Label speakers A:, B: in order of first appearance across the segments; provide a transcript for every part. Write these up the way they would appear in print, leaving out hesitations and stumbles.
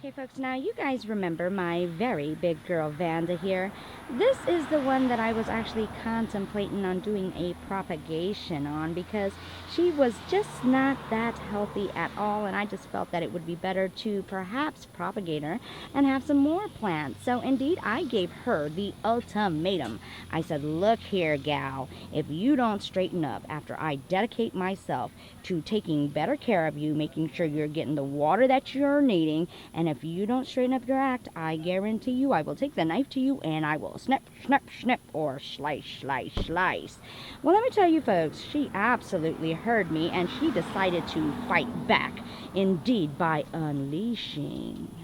A: Okay folks, now you guys remember my very big girl Vanda here. This is the one that I was actually contemplating on doing a propagation on because she was just not that healthy at all, and I just felt that it would be better to perhaps propagate her and have some more plants. So indeed I gave her the ultimatum. I said, look here gal, if you don't straighten up after I dedicate myself to taking better care of you, making sure you're getting the water that you're needing, and if you don't straighten up your act, I guarantee you I will take the knife to you and I will snip, snip, snip, or slice, slice, slice. Well, let me tell you folks, she absolutely heard me and she decided to fight back, indeed, by unleashing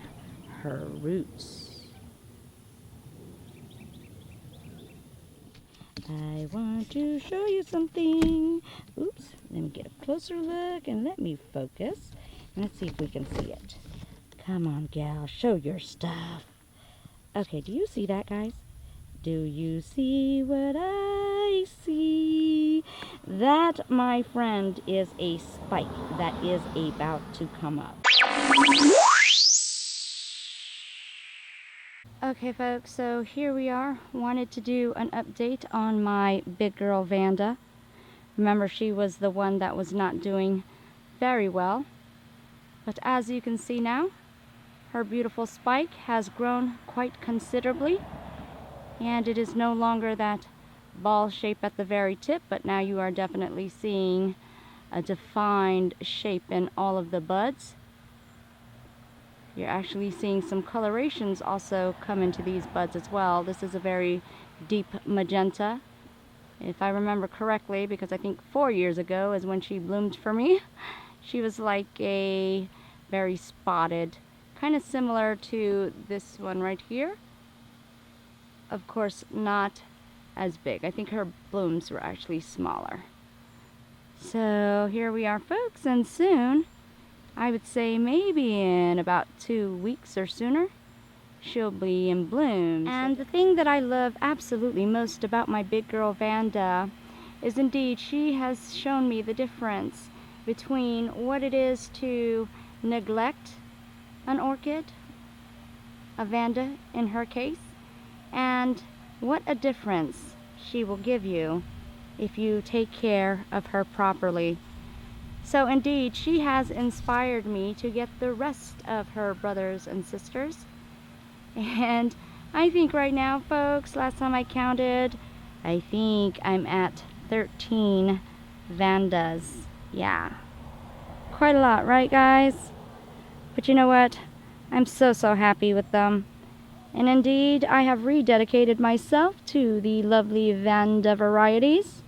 A: her roots. I want to show you something. Oops, let me get a closer look and let me focus. And let's see if we can see it. Come on, gal, show your stuff. Okay, do you see that, guys? Do you see what I see? That, my friend, is a spike that is about to come up. Okay, folks, so here we are. Wanted to do an update on my big girl Vanda. Remember, she was the one that was not doing very well. But as you can see now, her beautiful spike has grown quite considerably, and it is no longer that ball shape at the very tip, but now you are definitely seeing a defined shape in all of the buds. You're actually seeing some colorations also come into these buds as well. This is a very deep magenta, if I remember correctly, because I think 4 years ago is when she bloomed for me. She was like a very spotted, kind of similar to this one right here. Of course, not as big. I think her blooms were actually smaller. So here we are, folks, and soon, I would say maybe in about 2 weeks or sooner, she'll be in bloom. And the thing that I love absolutely most about my big girl Vanda is indeed she has shown me the difference between what it is to neglect an orchid, a Vanda in her case, and what a difference she will give you if you take care of her properly. So indeed, she has inspired me to get the rest of her brothers and sisters. And I think right now, folks, last time I counted, I think I'm at 13 Vandas. Yeah, quite a lot, right guys? But you know what? I'm so happy with them. And indeed, I have rededicated myself to the lovely Vanda varieties.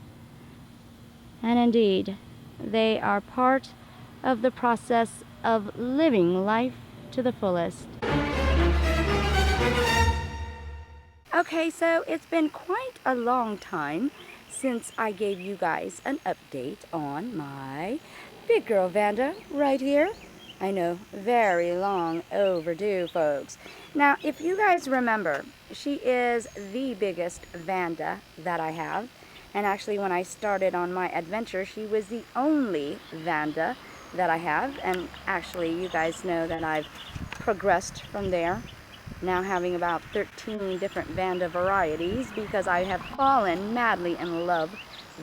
A: And indeed, they are part of the process of living life to the fullest. Okay, so it's been quite a long time since I gave you guys an update on my big girl Vanda right here. I know, very long overdue, folks. Now, if you guys remember, she is the biggest Vanda that I have. And actually, when I started on my adventure, she was the only Vanda that I have. And actually, you guys know that I've progressed from there, now having about 13 different Vanda varieties, because I have fallen madly in love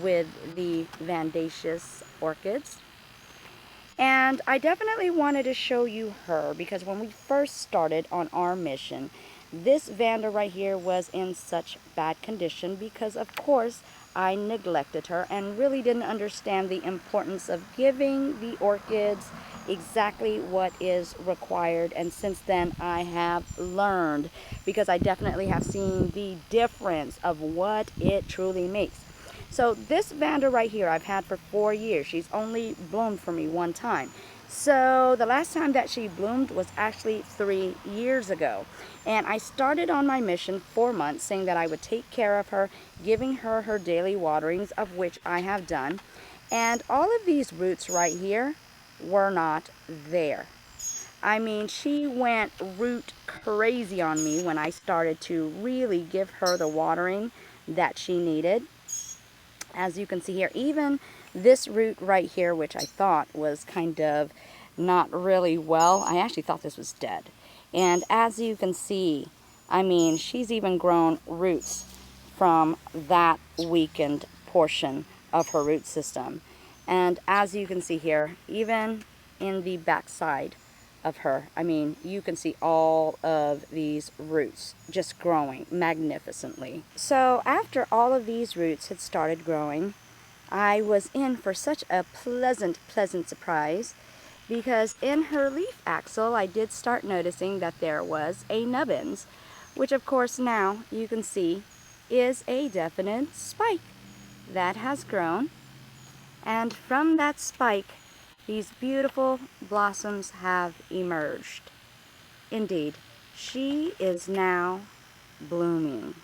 A: with the Vandaceous orchids. And I definitely wanted to show you her because when we first started on our mission, this Vanda right here was in such bad condition because, of course, I neglected her and really didn't understand the importance of giving the orchids exactly what is required. And since then, I have learned, because I definitely have seen the difference of what it truly makes. So this Vanda right here I've had for 4 years. She's only bloomed for me one time. So the last time that she bloomed was actually 3 years ago. And I started on my mission 4 months, saying that I would take care of her, giving her her daily waterings, of which I have done. And all of these roots right here were not there. I mean, she went root crazy on me when I started to really give her the watering that she needed. As you can see here, even this root right here, which I thought was kind of not really well, I actually thought this was dead. And as you can see, I mean, she's even grown roots from that weakened portion of her root system. And as you can see here, even in the backside of her, I mean, you can see all of these roots just growing magnificently. So after all of these roots had started growing, I was in for such a pleasant surprise, because in her leaf axil I did start noticing that there was a nubbins, which of course now you can see is a definite spike that has grown. And from that spike, these beautiful blossoms have emerged. Indeed, she is now blooming.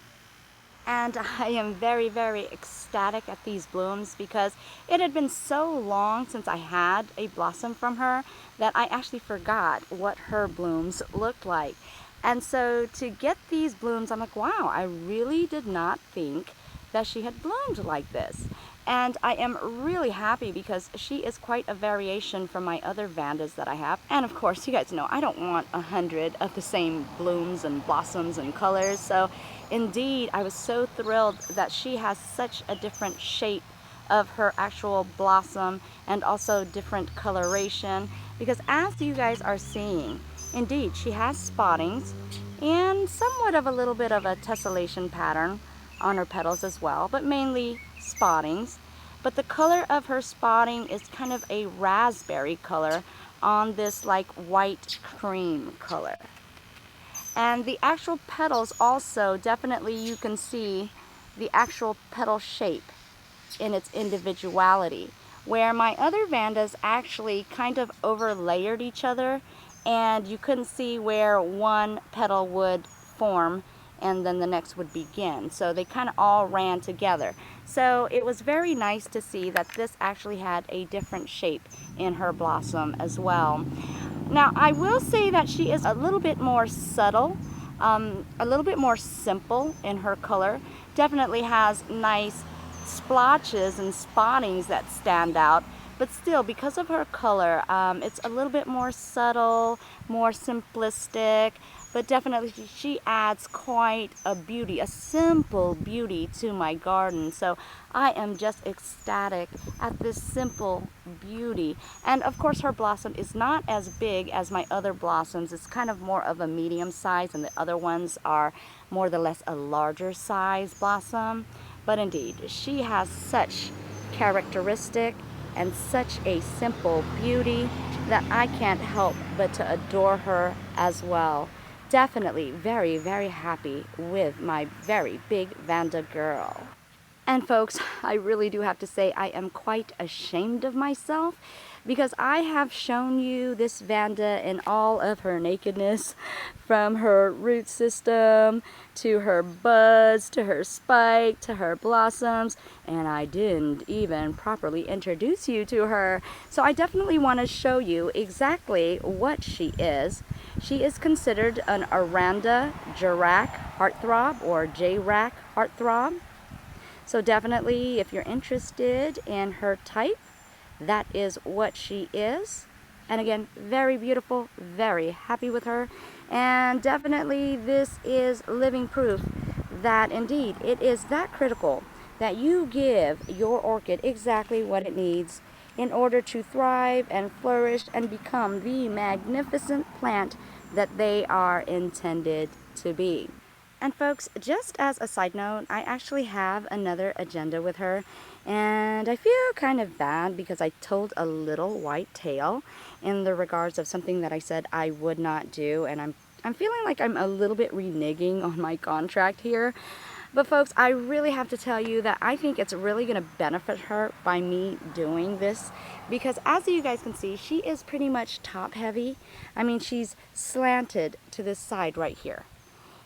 A: And I am very, very ecstatic at these blooms, because it had been so long since I had a blossom from her that I actually forgot what her blooms looked like. And so to get these blooms, I'm like, wow, I really did not think that she had bloomed like this. And I am really happy, because she is quite a variation from my other Vandas that I have. And of course, you guys know I don't want 100 of the same blooms and blossoms and colors. So indeed, I was so thrilled that she has such a different shape of her actual blossom, and also different coloration, because as you guys are seeing, indeed, she has spottings and somewhat of a little bit of a tessellation pattern on her petals as well, but mainly spottings. But the color of her spotting is kind of a raspberry color on this like white cream color. And the actual petals also, definitely you can see the actual petal shape in its individuality, where my other Vandas actually kind of overlayered each other, and you couldn't see where one petal would form and then the next would begin. So they kind of all ran together. So it was very nice to see that this actually had a different shape in her blossom as well. Now, I will say that she is a little bit more subtle, a little bit more simple in her color. Definitely has nice splotches and spottings that stand out, but still, because of her color, it's a little bit more subtle, more simplistic, but definitely she adds quite a beauty, a simple beauty to my garden. So I am just ecstatic at this simple beauty. And of course, her blossom is not as big as my other blossoms. It's kind of more of a medium size, and the other ones are more or less a larger size blossom. But indeed, she has such characteristic and such a simple beauty that I can't help but to adore her as well. Definitely very, very happy with my very big Vanda girl. And folks, I really do have to say I am quite ashamed of myself, because I have shown you this Vanda in all of her nakedness, from her root system to her buds to her spike to her blossoms, and I didn't even properly introduce you to her. So I definitely want to show you exactly what she is. She is considered an Aranda Jirac heartthrob, or J-Rac heartthrob. So definitely, if you're interested in her type, that is what she is. And again, very beautiful, very happy with her. And definitely this is living proof that indeed it is that critical that you give your orchid exactly what it needs in order to thrive and flourish and become the magnificent plant that they are intended to be. And folks, just as a side note, I actually have another agenda with her, and I feel kind of bad because I told a little white tale in the regards of something that I said I would not do, and I'm feeling like I'm a little bit reneging on my contract here. But folks, I really have to tell you that I think it's really going to benefit her by me doing this, because as you guys can see, she is pretty much top heavy. I mean, she's slanted to this side right here.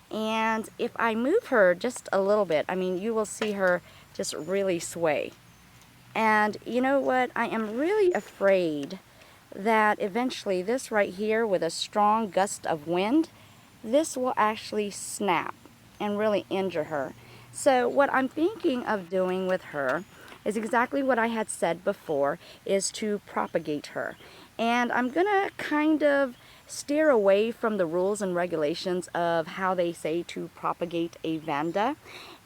A: And if I move her just a little bit, I mean, you will see her just really sway. And you know what? I am really afraid that eventually this right here, with a strong gust of wind, this will actually snap and really injure her. So what I'm thinking of doing with her is exactly what I had said before, is to propagate her. And I'm gonna kind of steer away from the rules and regulations of how they say to propagate a Vanda.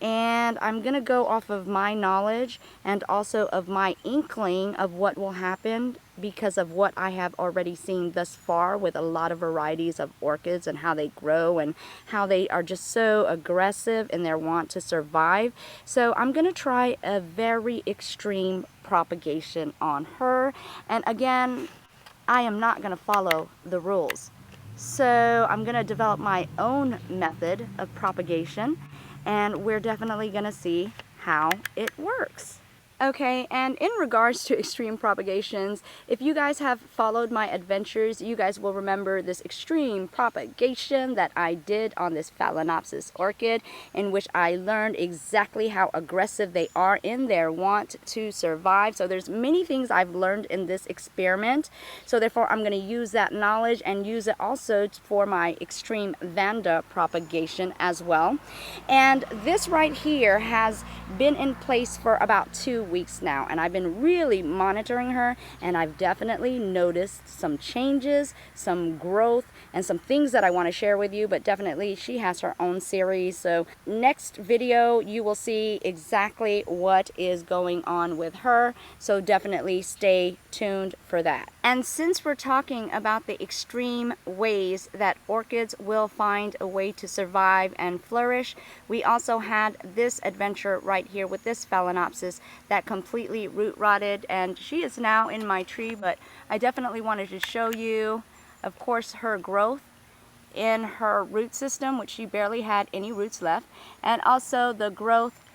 A: And I'm going to go off of my knowledge and also of my inkling of what will happen because of what I have already seen thus far with a lot of varieties of orchids and how they grow and how they are just so aggressive in their want to survive. So I'm going to try a very extreme propagation on her. And again, I am not going to follow the rules. So I'm going to develop my own method of propagation, and we're definitely going to see how it works. Okay, and in regards to extreme propagations, if you guys have followed my adventures, you guys will remember this extreme propagation that I did on this Phalaenopsis orchid, in which I learned exactly how aggressive they are in their want to survive. So there's many things I've learned in this experiment. So therefore, I'm going to use that knowledge and use it also for my extreme Vanda propagation as well. And this right here has been in place for about 2 weeks now, and I've been really monitoring her, and I've definitely noticed some changes, some growth, and some things that I want to share with you. But definitely she has her own series, so next video you will see exactly what is going on with her, so definitely stay tuned for that. And since we're talking about the extreme ways that orchids will find a way to survive and flourish, we also had this adventure right here with this Phalaenopsis that completely root rotted, and she is now in my tree. But I definitely wanted to show you, of course, her growth in her root system, which she barely had any roots left, and also the growth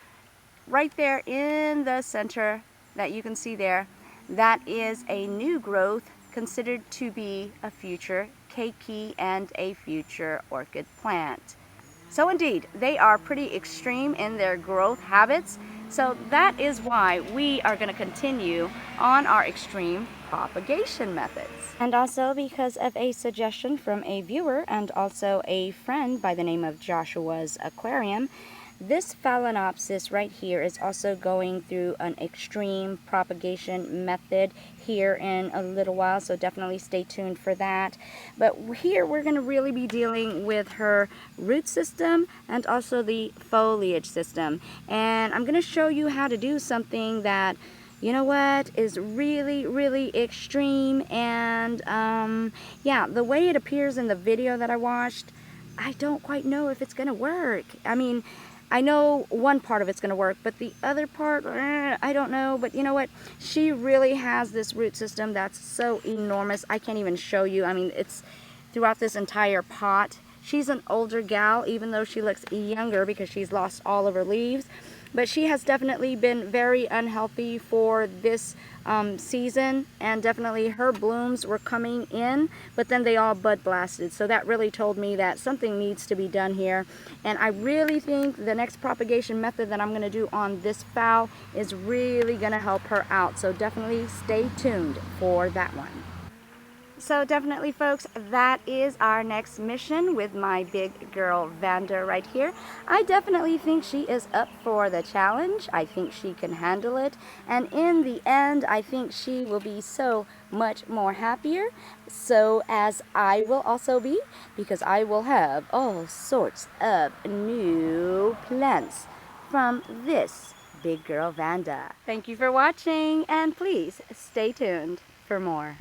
A: right there in the center that you can see there. That is a new growth considered to be a future keiki and a future orchid plant. So indeed, they are pretty extreme in their growth habits. So that is why we are going to continue on our extreme propagation methods. And also because of a suggestion from a viewer and also a friend by the name of Joshua's Aquarium, this Phalaenopsis right here is also going through an extreme propagation method here in a little while, so definitely stay tuned for that. But here we're going to really be dealing with her root system and also the foliage system. And I'm going to show you how to do something that, you know what, is really, really extreme. And yeah, the way it appears in the video that I watched, I don't quite know if it's going to work. I mean, I know one part of it's going to work, but the other part, I don't know. But you know what? She really has this root system that's so enormous. I can't even show you. I mean, it's throughout this entire pot. She's an older gal, even though she looks younger because she's lost all of her leaves. But she has definitely been very unhealthy for this season, and definitely her blooms were coming in, but then they all bud blasted. So that really told me that something needs to be done here. And I really think the next propagation method that I'm going to do on this fowl is really going to help her out. So definitely stay tuned for that one. So definitely, folks, that is our next mission with my big girl Vanda right here. I definitely think she is up for the challenge. I think she can handle it. And in the end, I think she will be so much more happier. So as I will also be, because I will have all sorts of new plants from this big girl Vanda. Thank you for watching, and please stay tuned for more.